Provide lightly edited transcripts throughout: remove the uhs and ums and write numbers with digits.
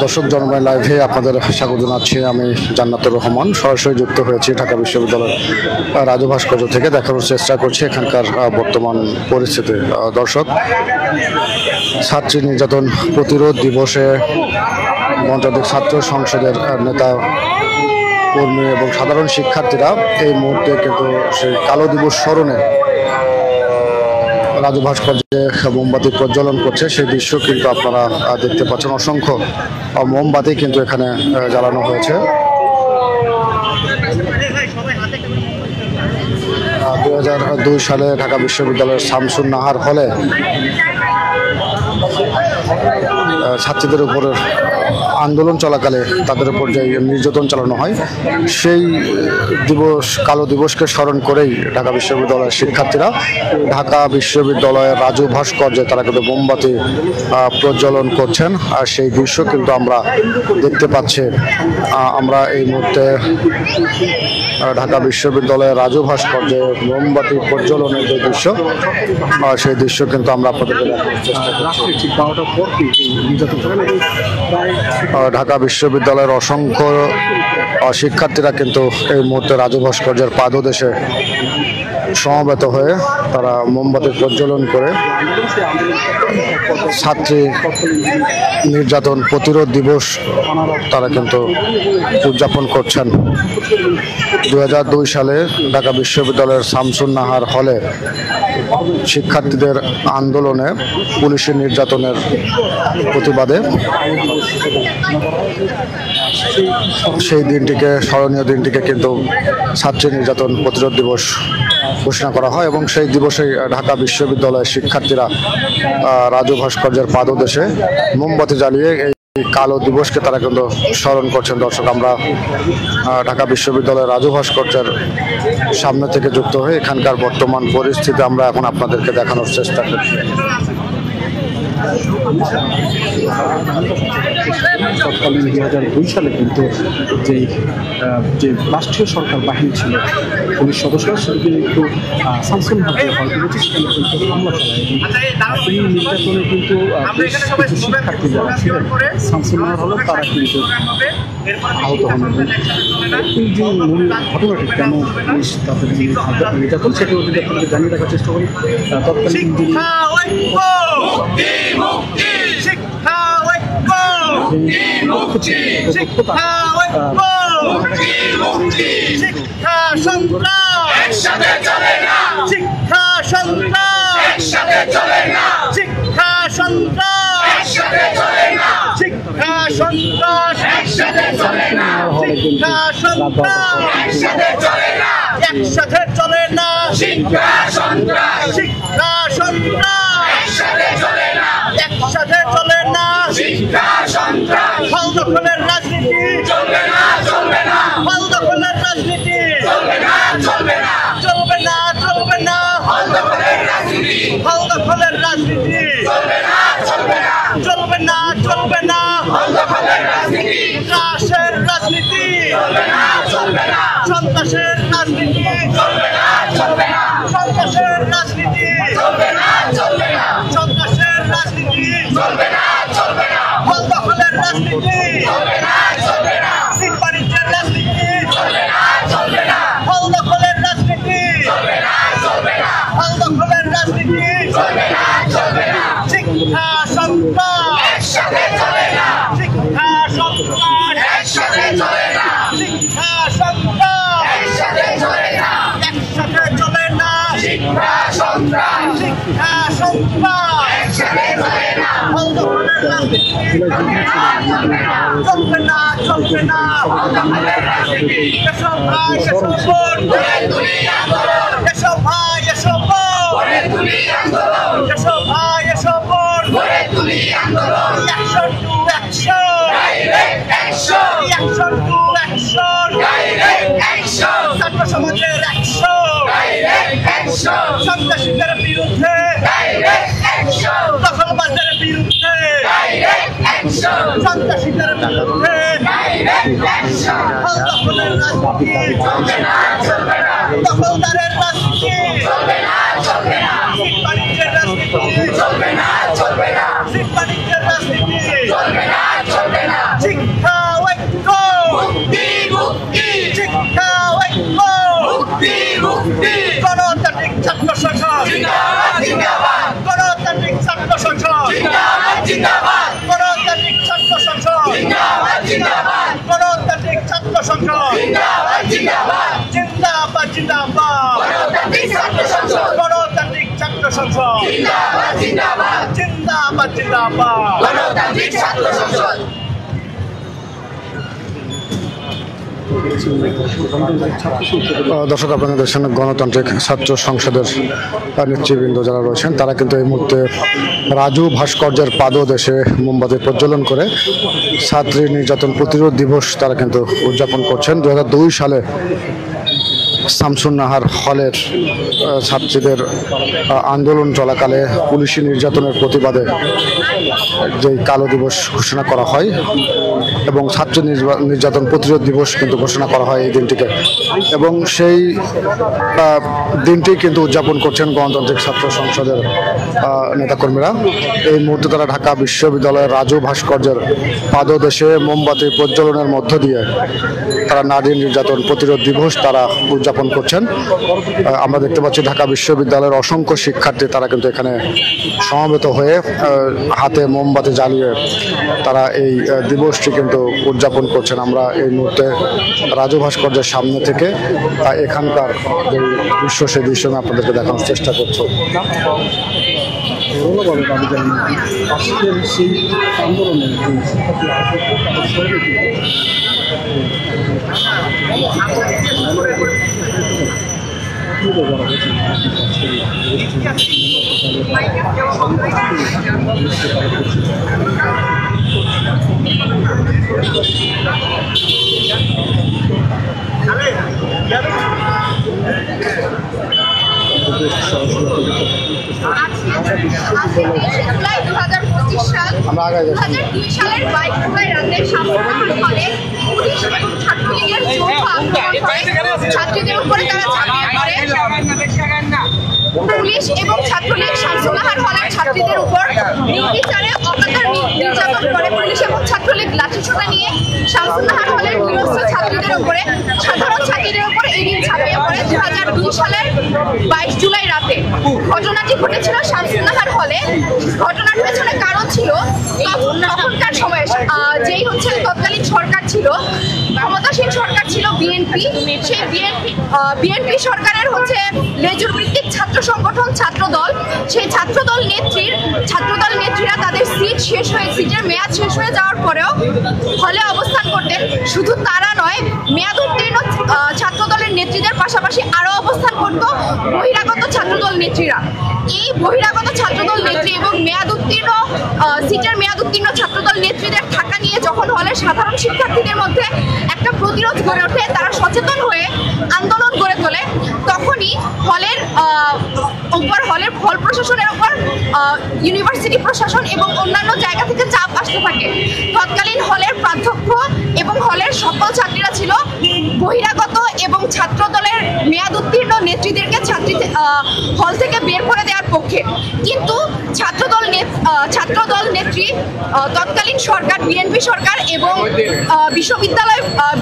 দর্শক জনগণ লাইভে আপনাদের স্বাগত জানাচ্ছি। আমি জান্নাতুর রহমান সরাসরি যুক্ত হয়েছি ঢাকা বিশ্ববিদ্যালয়ের রাজু ভাস্কর্য থেকে। দেখানোর চেষ্টা করছি এখানকার বর্তমান পরিস্থিতি। দর্শক, ছাত্রী নির্যাতন প্রতিরোধ দিবসে গণতান্ত্রিক ছাত্র সংসদের নেতা কর্মী এবং সাধারণ শিক্ষার্থীরা এই মুহূর্তে কিন্তু সেই কালো দিবস স্মরণে রাজু ভাস্কর্যে মোমবাতি প্রজ্বলন করছে। সেই দৃশ্য কিন্তু আপনারা দেখতে পাচ্ছেন। অসংখ্য মোমবাতি কিন্তু এখানে জ্বালানো হয়েছে। 2002 সালে ঢাকা বিশ্ববিদ্যালয়ের শামসুন নাহার হলে ছাত্রীদের উপর আন্দোলন চলাকালে তাদের উপর যে নির্যাতন চালানো হয়, সেই দিবস কালো দিবসকে স্মরণ করেই ঢাকা বিশ্ববিদ্যালয়ের শিক্ষার্থীরা ঢাকা বিশ্ববিদ্যালয়ের রাজু ভাস্কর্যে তারা কিন্তু মোমবাতি প্রজ্বলন করছেন। আর সেই দৃশ্য কিন্তু আমরা দেখতে পাচ্ছি। আমরা এই মুহূর্তে ঢাকা বিশ্ববিদ্যালয়ের রাজু ভাস্কর্যে মোমবাতি প্রজ্বলনের যে দৃশ্য, সেই দৃশ্য কিন্তু আমরা আপনাদেরকে দেখানোর চেষ্টা করছি। ঢাকা বিশ্ববিদ্যালয়ের অসংখ্য শিক্ষার্থীরা কিন্তু এই মুহূর্তে রাজু ভাস্কর্যের পাদদেশে সমবেত হয়ে তারা মোমবাতি প্রজ্বলন করে ছাত্রী নির্যাতন প্রতিরোধ দিবস তারা কিন্তু উদযাপন করছেন। 2002 সালে ঢাকা বিশ্ববিদ্যালয়ের শামসুন নাহার হলে শিক্ষার্থীদের আন্দোলনে পুলিশের নির্যাতনের প্রতিবাদে সেই দিনটিকে, স্মরণীয় দিনটিকে কিন্তু ছাত্রী নির্যাতন প্রতিরোধ দিবস ঘোষণা করা হয় এবং সেই দিবসে ঢাকা বিশ্ববিদ্যালয়ের শিক্ষার্থীরা রাজু ভাস্কর্যের পাদদেশে মোমবাতি জ্বালিয়ে এই কালো দিবসকে তারা কিন্তু স্মরণ করছেন। দর্শক, আমরা ঢাকা বিশ্ববিদ্যালয়ের রাজু ভাস্কর্যের সামনে থেকে যুক্ত হয়ে এখানকার বর্তমান পরিস্থিতি আমরা এখন আপনাদেরকে দেখানোর চেষ্টা করছি। তৎকালীন 2002 সালে কিন্তু যে রাষ্ট্রীয় সরকার বাহিনী ছিল, পুলিশ সদস্যরা সেদিকে একটু শামসুন নাহার হলটি রয়েছে সেখানে কিন্তু হামলা চালায় এবং এই নির্যাতনে কিন্তু বেশ কিছু শিক্ষার্থী যারা ছিলেন শামসুন নাহার হলে তারা কিন্তু আহত হন। এই যে মূল ঘটনাটি কেন পুলিশ তাদের নির্যাতন, সেটিও যদি আপনাদের জানিয়ে রাখার চেষ্টা করি। তৎকালীন একসাথে চলে না শিক্ষা সন্ত্রাস, শিক্ষা সন্ত্রাস একসাথে চলে না, একসাথে চলে না শিক্ষা সন্ত্রাস। ফল দখলের রাজনীতি চলবে না, চলবে না। ফল দখলের রাজনীতি চলবে না, চলবে না, চলবে না, চলবে না। ফল দখলের রাজনীতি, ফল দখলের রাজনীতি চলবে না, চলবে না, চলবে না, চলবে না। ফল দখলের রাজনীতি, সন্ত্রাসের রাজনীতি চলবে না, চলবে না। সন্ত্রাসের রাজনীতি চলবে না, চলবে না। সন্ত্রাসের রাজনীতি চলবে না, চলবে না। সন্ত্রাসের রাজনীতি চলবে না, চলবে না। ফল দখলের রাজনীতি চলবে না, চলবে না। সিট বাণিজ্যের রাজনীতি চলবে না, চলবে না। ফল দখলের রাজনীতি চলবে না, চলবে না। ফল দখলের রাজনীতি চলবে না, চলবে না। শিক্ষা সন্ত্রাস একসাথে চলে না, শিক্ষা সন্ত্রাস একসাথে চলে না, শিক্ষা সন্ত্রাস একসাথে চলে না, একসাথে চলে না। শিক্ষা সন্ত্রাস, শিক্ষা সন্ত্রাস একসাথে চলে না। ফল দখলের রাজনীতি চলবে না, চলবে না। ফল দখলের রাজনীতি এসব ভাই, এসব বোন গড়ে তুলি আন্দোলন, এসব ভাই, এসব বোন গড়ে তুলি আন্দোলন, এসব ভাই, এসব বোন গড়ে তুলি আন্দোলন। Action to action, direct action, action to action, direct action. ছাত্র সমাজের অ্যাকশন, ডাইরেক্ট অ্যাকশন। সন্ত্রাসীদের বিরুদ্ধে ডাইরেক্ট অ্যাকশন, দখলবাজদের বিরুদ্ধে ডাইরেক্ট অ্যাকশন, সন্ত্রাসীদের বিরুদ্ধে ডাইরেক্ট অ্যাকশন। ফল দখলের রাজনীতি চলবে না, চলবে না। দখলদারের রাজনীতি চলবে না, চলবে না। সিট বাণিজ্যের রাজনীতি চলবে না, চলবে না। সিট বাণিজ্যের রাজনীতি জিন্দাবাদ গণতান্ত্রিক ছাত্র সংসদ জিন্দাবাদ গণতান্ত্রিক ছাত্র সংসদ। দর্শক, আপনাদের দেখছেন গণতান্ত্রিক ছাত্র সংসদের নেতৃবৃন্দ যারা রয়েছেন তারা কিন্তু এই মুহূর্তে রাজু ভাস্কর্যের পাদদেশে মোমবাতি প্রজ্বলন করে ছাত্রী নির্যাতন প্রতিরোধ দিবস তারা কিন্তু উদযাপন করছেন। 2002 সালে শামসুন্নাহার হলের ছাত্রীদের আন্দোলন চলাকালে পুলিশি নির্যাতনের প্রতিবাদে যেই কালো দিবস ঘোষণা করা হয় এবং ছাত্র নির্যাতন প্রতিরোধ দিবস কিন্তু ঘোষণা করা হয় এই দিনটিকে, এবং সেই দিনটি কিন্তু উদযাপন করছেন গণতান্ত্রিক ছাত্র সংসদের নেতাকর্মীরা। এই মুহূর্তে তারা ঢাকা বিশ্ববিদ্যালয়ের রাজু ভাস্কর্যের পাদদেশে মোমবাতি প্রজ্বলনের মধ্য দিয়ে তারা নারী নির্যাতন প্রতিরোধ দিবস তারা উদযাপন করছেন। আমরা দেখতে পাচ্ছি ঢাকা বিশ্ববিদ্যালয়ের অসংখ্য শিক্ষার্থী তারা কিন্তু এখানে সমবেত হয়ে হাতে মোমবাতি জ্বালিয়ে তারা এই দিবসটি কিন্তু উদযাপন করছেন। আমরা এই মুহূর্তে রাজু ভাস্কর্যের সামনে থেকে এখানকার যে দৃশ্য সেই দৃশ্য আমি আপনাদেরকে দেখানোর চেষ্টা করছি। সেই আন্দোলনে জুলাই 2025 সাল 2002 সালের 22 জুলাই রাতে শামসুন্নাহার হলে পুলিশ এবং ছাত্রলীগের যৌথ আক্রমণ করে ছাত্রীদের উপরে তারা ঝাঁপিয়ে পড়ে। পুলিশ এবং ছাত্রলীগ শামসুন্নাহার হলের ছাত্রীদের উপর নির্বিচারে অকাতর নির্যাতন করে। পুলিশ এবং ছাত্রলীগ লাঠিসোঁটা নিয়ে শামসুন্নাহার হলের নিরস্ত্র ছাত্রীদের উপরে সাধারণ ছাত্রীদের উপর এদিন ঝাঁপিয়ে পড়ে 2002 সালের 22 জুলাই রাতে। ঘটনাটি ঘটেছিল শামসুন্নাহার হলে। ঘটনার পেছনে কারণ ছিল তখনকার সময়ে যেই হচ্ছে তৎকালীন সরকার ছিল, ক্ষমতাসীন সরকার ছিল বিএনপি। সেই বিএনপি সরকারের হচ্ছে লেজুর ভিত্তিক ছাত্র সংগঠন ছাত্রদল। সেই ছাত্রদল নেত্রীরা তাদের সিটের মেয়াদ শেষ হয়ে যাওয়ার পরেও হলে অবস্থান করতেন। শুধু তারা নয়, মেয়াদ উত্তীর্ণ ছাত্রদলের নেত্রীদের পাশাপাশি আরো অবস্থান করত বহিরাগত ছাত্রদল নেত্রীরা। এই বহিরাগত ছাত্রদল নেত্রী এবং সিটের মেয়াদ উত্তীর্ণ ছাত্রদল নেত্রীদের থাকা নিয়ে যখন হলের সাধারণ শিক্ষার্থীদের মধ্যে একটা প্রতিরোধ গড়ে ওঠে, তারা সচেতন হয়ে আন্দোলন গড়ে তোলে, তখনই হলের হল প্রশাসনের উপর ইউনিভার্সিটি প্রশাসন এবং অন্যান্য জায়গা থেকে চাপ আসতে থাকে। তৎকালীন হলের প্রাধ্যক্ষ এবং হলের সকল ছাত্রীরা ছিল বহিরাগত এবং ছাত্রদলের মেয়াদ উত্তীর্ণ নেত্রীদেরকে হল থেকে বের করে দেওয়ার পক্ষে। কিন্তু ছাত্রদল নেত্রী তৎকালীন সরকার বিএনপি সরকার এবং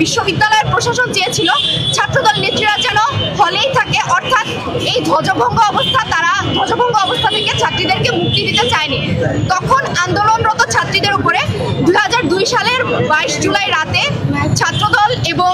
বিশ্ববিদ্যালয়ের প্রশাসন চেয়েছিল ছাত্রদল নেত্রীরা যেন হলেই থাকে, অর্থাৎ এই ধ্বজভঙ্গ অবস্থা থেকে ছাত্রীদেরকে মুক্তি দিতে চায়নি। তখন আন্দোলনরত ছাত্রীদের উপরে 2002 সালের 22 জুলাই রাতে ছাত্রদল এবং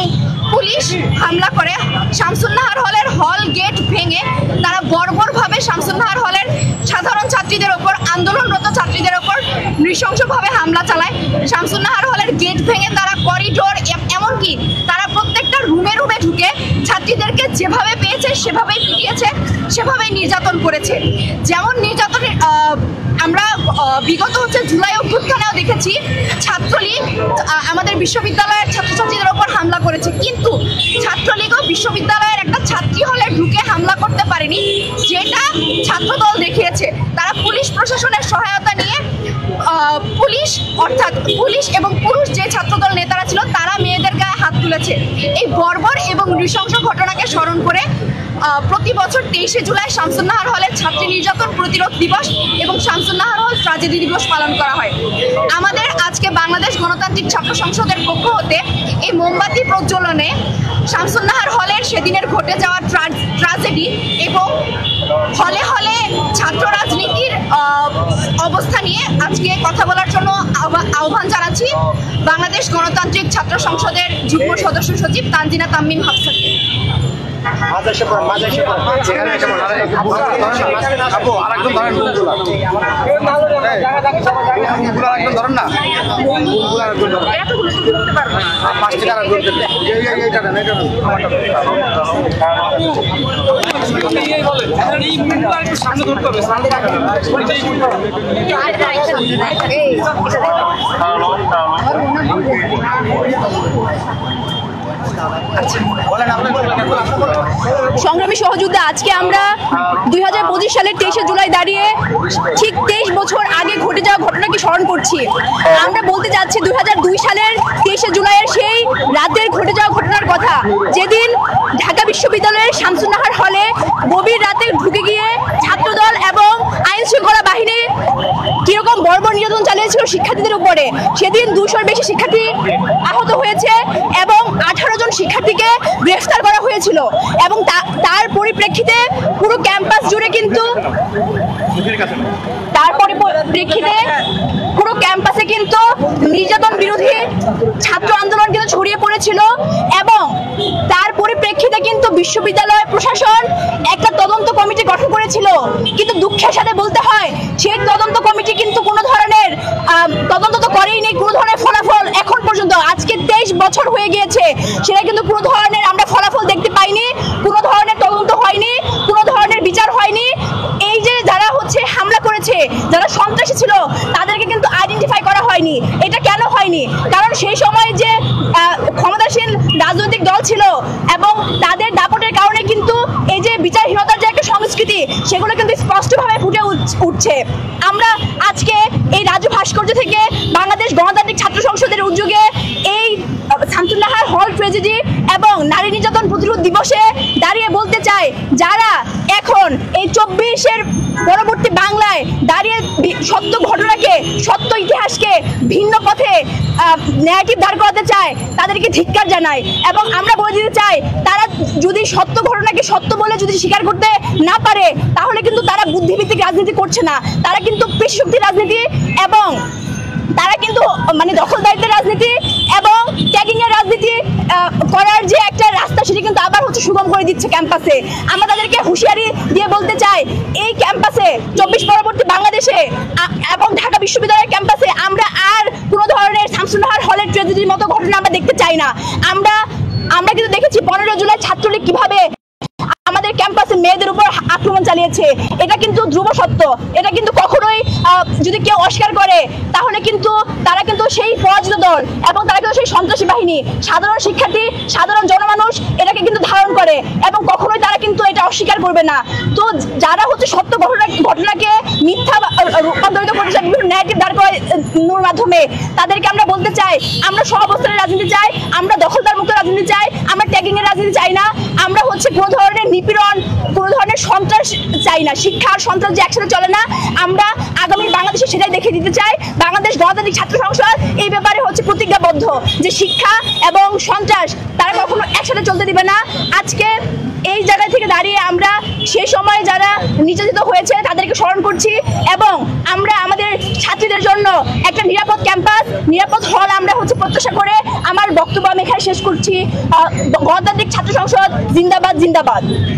পুলিশ হামলা করে শামসুন্নাহার হলের হল গেট ভেঙে তারা বর্বরভাবে শামসুন্নাহার হলের সাধারণ ছাত্রীদের উপর, আন্দোলনরত ছাত্রীদের উপর নৃশংসভাবে হামলা চালায়। শামসুন্নাহার হলের গেট ভেঙে তারা করিডোর, এমনকি তারা প্রত্যেকটা রুমে ঢুকে ছাত্রীদেরকে যেভাবে পেয়েছে সেভাবেই পিটিয়েছে, সেভাবেই নির্যাতন করেছে। যেমন নির্যাতনের আমরা বিগত জুলাই অভ্যুত্থানেও দেখেছি ছাত্রলীগ আমাদের বিশ্ববিদ্যালয়ের ছাত্রছাত্রীদের উপর হামলা করেছে, কিন্তু ছাত্রলীগও বিশ্ববিদ্যালয়ের একটা ছাত্রী হলে ঢুকে হামলা করতে পারেনি, যেটা ছাত্রদল দেখিয়েছে। তারা পুলিশ প্রশাসনের সহায়তা নিয়ে পুলিশ এবং পুরুষ যে ছাত্রদল নেতারা ছিল তারা মেয়েদের গায়ে হাত তুলেছে। এই বর্বর এবং নৃশংস ঘটনাকে স্মরণ করে প্রতি বছর 23শে জুলাই শামসুন্নাহার হলের ছাত্রী নির্যাতন প্রতিরোধ দিবস এবং শামসুন্নাহার হল ট্র্যাজেডি দিবস পালন করা হয়। আমাদের আজকে বাংলাদেশ গণতান্ত্রিক ছাত্র সংসদের পক্ষ হতে এই মোমবাতি প্রজ্বলনে শামসুন্নাহার হলের সেদিনের ঘটে যাওয়া ট্র্যাজেডি এবং হলে হলে ছাত্র রাজনীতির অবস্থা নিয়ে আজকে কথা বলার জন্য আহ্বান জানাচ্ছি বাংলাদেশ গণতান্ত্রিক ছাত্র সংসদের যুগ্ম সদস্য সচিব তানজিনা তামিম হাফসাকে। সংগ্রামী সহযোদ্ধা, আজকে আমরা 2025 সালের 23শে জুলাই দাঁড়িয়ে ঠিক 23 বছর আগে ঘটে যাওয়া ঘটনাকে স্মরণ করছি। আমরা বলতে যাচ্ছি 2002 সালের 23শে জুলাইয়ের সেই রাতের ঘটে যাওয়া ঘটনার কথা, যেদিন ঢাকা বিশ্ববিদ্যালয়ের শামসুন্নাহার হলে গভীর রাতে ঢুকে গিয়ে ছাত্রদল এবং আইন শৃঙ্খলা বাহিনী কিরকম বর্বর নির্যাতন চালিয়েছিল শিক্ষার্থীদের উপরে। সেদিন 200-র বেশি শিক্ষার্থী আহত হয়েছে এবং 18 জন শিক্ষার্থীকে গ্রেফতার করা হয়েছিল এবং তার পরিপ্রেক্ষিতে পুরো ক্যাম্পাস জুড়ে কিন্তু পুরো ক্যাম্পাসে কিন্তু নির্যাতন বিরোধী ছাত্র আন্দোলন কিন্তু ছড়িয়ে পড়েছিল এবং তার পরিপ্রেক্ষিতে কিন্তু বিশ্ববিদ্যালয় প্রশাসন একটা তদন্ত কমিটি গঠন করেছিল। কিন্তু দুঃখের সাথে বলতে হয় সেই তদন্ত কমিটি কিন্তু কোনো ধরনের তদন্ত তো করেই নেই, কোনো ধরনের ফলাফল এখন পর্যন্ত আজকে 23 বছর হয়ে গিয়েছে, সেটা কিন্তু কোনো ধরনের আমরা ফলাফল দেখতে পাইনি, কোনো ধরনের তদন্ত হয়নি, কোনো ধরনের বিচার হয়নি। এই যে যারা হচ্ছে হামলা করেছে, যারা সন্ত্রাসী ছিল, তাদেরকে কিন্তু আইডেন্টিফাই করা হয়নি। এটা কেন হয়নি? কারণ সেই সময় যে ক্ষমতাসীন রাজনৈতিক দল ছিল এবং তাদের দাপটের কারণে কিন্তু এই যে বিচারহীনতার যে একটা সংস্কৃতি, সেগুলো কিন্তু স্পষ্টভাবে ফুটে উঠছে। আমরা আজকে এই রাজু ভাস্কর্য থেকে বাংলাদেশ গণতান্ত্রিক ছাত্র সংসদের উদ্যোগে এই শামসুন্নাহার হল ট্র্যাজেডি এবং নারী নির্যাতন প্রতিরোধ দিবসে দাঁড়িয়ে বলতে চাই, যারা এখন এই 24-এর পরবর্তী বাংলায় দাঁড়িয়ে সত্য ঘটনাকে, সত্য ইতিহাসকে ভিন্ন পথে ন্যারেটিভ দাঁড় করাতে চায়, তাদেরকে ধিক্কার জানাই। এবং আমরা বলে দিতে চাই, তারা যদি সত্য ঘটনাকে সত্য বলে যদি স্বীকার করতে না পারে, তাহলে কিন্তু তারা বুদ্ধিভিত্তিক রাজনীতি করছে না, তারা কিন্তু পেশশক্তির রাজনীতি এবং তারা কিন্তু মানে দখলদারিত্বের রাজনীতি এবং ট্যাগিং এর রাজনীতি করার যে একটা রাস্তা, সেটি কিন্তু আবার হচ্ছে সুগম করে দিচ্ছে ক্যাম্পাসে। আমরা তাদেরকে হুঁশিয়ারি দিয়ে বলতে চাই, এই ক্যাম্পাসে 24 পরবর্তী বাংলাদেশে এবং ঢাকা বিশ্ববিদ্যালয়ের ক্যাম্পাসে আমরা আর কোনো ধরনের শামসুন্নাহার হলের ট্র্যাজেডির মতো ঘটনা আমরা দেখতে চাই না। আমরা কিন্তু দেখেছি 15 জুলাই ছাত্রলীগ কিভাবে আমাদের ক্যাম্পাসে মেয়েদের উপর আক্রমণ চালিয়েছে। এটা কিন্তু ধ্রুব সত্য, এটা কিন্তু কখনোই যদি কেউ অস্বীকার করে তাহলে কিন্তু তারা কিন্তু সেই পরাজিত দল এবং তারা কিন্তু সেই সন্ত্রাসী বাহিনী। সাধারণ শিক্ষার্থী, সাধারণ জনমানুষ এটাকে কিন্তু ধারণ করে এবং কখনোই তারা কিন্তু এটা অস্বীকার করবে না। তো যারা হচ্ছে সত্য ঘটনাকে মিথ্যা রূপান্তরিত করতে চায় বিভিন্ন ন্যারেটিভ দাঁড় করানোর মাধ্যমে, তাদেরকে আমরা বলতে চাই, আমরা সহাবস্থানের রাজনীতি চাই, আমরা দখলদার মুক্ত রাজনীতি চাই, আমরা ট্যাগিং এর রাজনীতি চাই না, আমরা হচ্ছে কোনো ধরনের নিপীড়ন, কোনো ধরনের সন্ত্রাস চাই না। শিক্ষা আর সন্ত্রাস যে একসাথে চলে না, আমরা আগামী বাংলাদেশে সেটাই দেখিয়ে দিতে চাই। বাংলাদেশ গণতান্ত্রিক ছাত্র সংসদ এই ব্যাপারে হচ্ছে প্রতিজ্ঞাবদ্ধ যে শিক্ষা এবং সন্ত্রাস তারা কখনো একসাথে চলতে দিবে না। আজকে এই জায়গা থেকে দাঁড়িয়ে আমরা সেই সময় যারা নির্যাতিত হয়েছে তাদেরকে স্মরণ করছি এবং আমরা আমাদের ছাত্রীদের জন্য একটা নিরাপদ ক্যাম্পাস, নিরাপদ হল আমরা হচ্ছে প্রত্যাশা করে আমার বক্তব্য আমি এখানে শেষ করছি। গণতান্ত্রিক ছাত্র সংসদ জিন্দাবাদ, জিন্দাবাদ।